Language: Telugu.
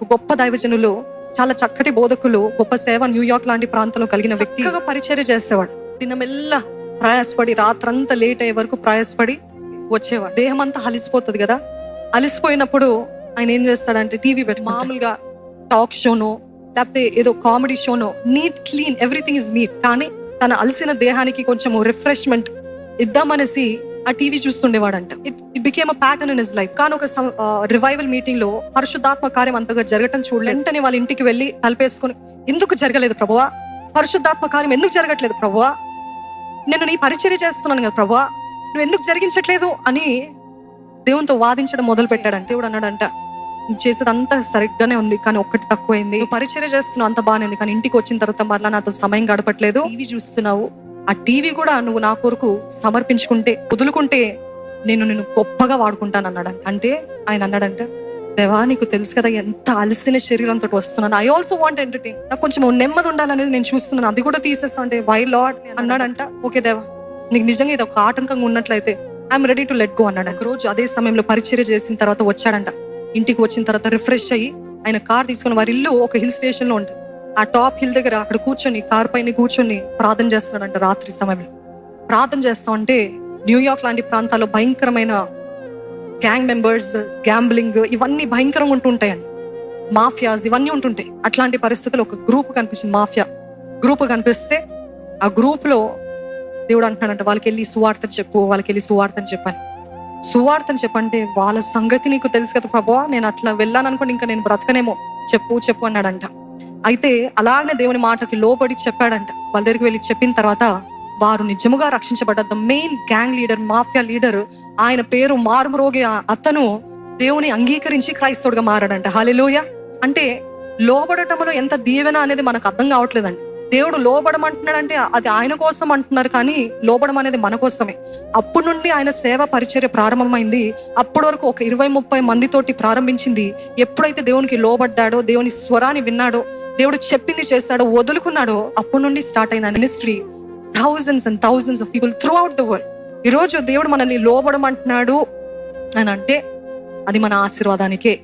ఒక గొప్ప దైవజనులు, చాలా చక్కటి బోధకులు, గొప్ప సేవ న్యూయార్క్ లాంటి ప్రాంతంలో కలిగిన వ్యక్తి పరిచర్య చేసేవాడు. దినమెల్లా ప్రయాసపడి రాత్రంతా లేట్ అయ్యే వరకు ప్రయాసపడి వచ్చేవాడు. దేహం అంతా అలిసిపోతుంది కదా. అలిసిపోయినప్పుడు ఆయన ఏం చేస్తాడంటే టీవీ పెట్టి మామూలుగా టాక్ షోనో లేకపోతే ఏదో కామెడీ షోనో, neat clean everything is neat, కానీ తన అలసిన దేహానికి కొంచెం రిఫ్రెష్మెంట్ ఇద్దామనేసి ఆ టీవీ చూస్తుండేవాడంట. It became a pattern in his life. కానీ ఒక రివైవల్ మీటింగ్ లో పరిశుద్ధాత్మ కార్యం అంతగా జరగటం చూడలేదు. వెంటనే వాళ్ళ ఇంటికి వెళ్ళి తలపేసుకుని, ఎందుకు జరగలేదు ప్రభువా? పరిశుద్ధాత్మ కార్యం ఎందుకు జరగట్లేదు ప్రభువా? నేను నీ పరిచర్య చేస్తున్నాను కదా ప్రభువా, నువ్వు ఎందుకు జరిగించట్లేదు అని దేవునితో వాదించడం మొదలు పెట్టాడంట. దేవుడు అన్నాడంట, నువ్వు చేసేదంతా సరిగ్గానే ఉంది, కానీ ఒక్కటి తక్కువైంది. నువ్వు పరిచర్య చేస్తున్నావు అంత బాగానే ఉంది, కానీ ఇంటికి వచ్చిన తర్వాత మరలా నాతో సమయం గడపట్లేదు. టీవీ చూస్తున్నావు, ఆ టీవీ కూడా నువ్వు నా కొరకు సమర్పించుకుంటే, వదులుకుంటే నేను నిన్ను గొప్పగా వాడుకుంటాను అన్నాడు. అంటే ఆయన అన్నాడంట, దేవా నీకు తెలుసు కదా ఎంత అలసిన శరీరంతో వస్తున్నాను, ఐ ఆల్సో వాంట్ ఎంటర్టైన్, నాకు కొంచెం నెమ్మది ఉండాలనేది నేను చూస్తున్నాను, అది కూడా తీసేస్తా అంటే వై లార్డ్ అన్నాడంట. ఓకే దేవా, నీకు నిజంగా ఇది ఒక ఆటంకంగా ఉన్నట్లయితే I'm ready to let go అన్నాడు. ఒక రోజు అదే సమయంలో పరిచర్య చేసిన తర్వాత వచ్చాడంట. ఇంటికి వచ్చిన తర్వాత రిఫ్రెష్ అయ్యి ఆయన కార్ తీసుకుని, వారి ఇల్లు ఒక హిల్ స్టేషన్ లో ఉంటుంది, ఆ టాప్ హిల్ దగ్గర అక్కడ కూర్చొని కార్ పైన కూర్చొని ప్రార్థన చేస్తున్నాడంట. రాత్రి సమయంలో ప్రార్థన చేస్తా ఉంటే న్యూయార్క్ లాంటి ప్రాంతాల్లో భయంకరమైన గ్యాంగ్ మెంబర్స్, గ్యాంబ్లింగ్ ఇవన్నీ భయంకరంగా ఉంటుంటాయండి. మాఫియాస్ ఇవన్నీ ఉంటుంటాయి. అట్లాంటి పరిస్థితుల్లో ఒక గ్రూప్ కనిపించింది, మాఫియా గ్రూప్ కనిపిస్తే ఆ గ్రూప్ లో దేవుడు అంటున్నాడంట, వాళ్ళకి వెళ్ళి సువార్తని చెప్పు, వాళ్ళకి వెళ్ళి సువార్తని చెప్పని. సువార్తని చెప్పంటే వాళ్ళ సంగతి నీకు తెలుసు కదా ప్రభువా, నేను అట్లా వెళ్ళాను అనుకోండి ఇంకా నేను బ్రతకనేమో, చెప్పు అన్నాడంట. అయితే అలానే దేవుని మాటకి లోబడి చెప్పాడంట. వాళ్ళ దగ్గరికి వెళ్ళి చెప్పిన తర్వాత వారు నిజముగా రక్షించబడ్డ main gang leader, mafia leader, ఆయన పేరు మారుమ్రోగే అతను దేవుని అంగీకరించి క్రైస్తవుడిగా మారాడంట. హల్లెలూయా. అంటే లోబడటంలో ఎంత దీవెన అనేది మనకు అర్థం కావట్లేదండి. దేవుడు లోబడమంటున్నాడంటే అది ఆయన కోసం అంటున్నారు, కానీ లోబడం అనేది మన కోసమే. అప్పటి నుండి ఆయన సేవ పరిచర్య ప్రారంభమైంది. అప్పటి వరకు ఒక 20-30 మందితోటి ప్రారంభించింది. ఎప్పుడైతే దేవునికి లోబడ్డాడో, దేవుని స్వరాన్ని విన్నాడో, దేవుడు చెప్పింది చేస్తాడో, వదులుకున్నాడో, అప్పటి నుండి స్టార్ట్ అయిన ministry thousands and thousands of people through out the world. ఈరోజు దేవుడు మనల్ని లోబడమంటున్నాడు అని అంటే అది మన ఆశీర్వాదానికే.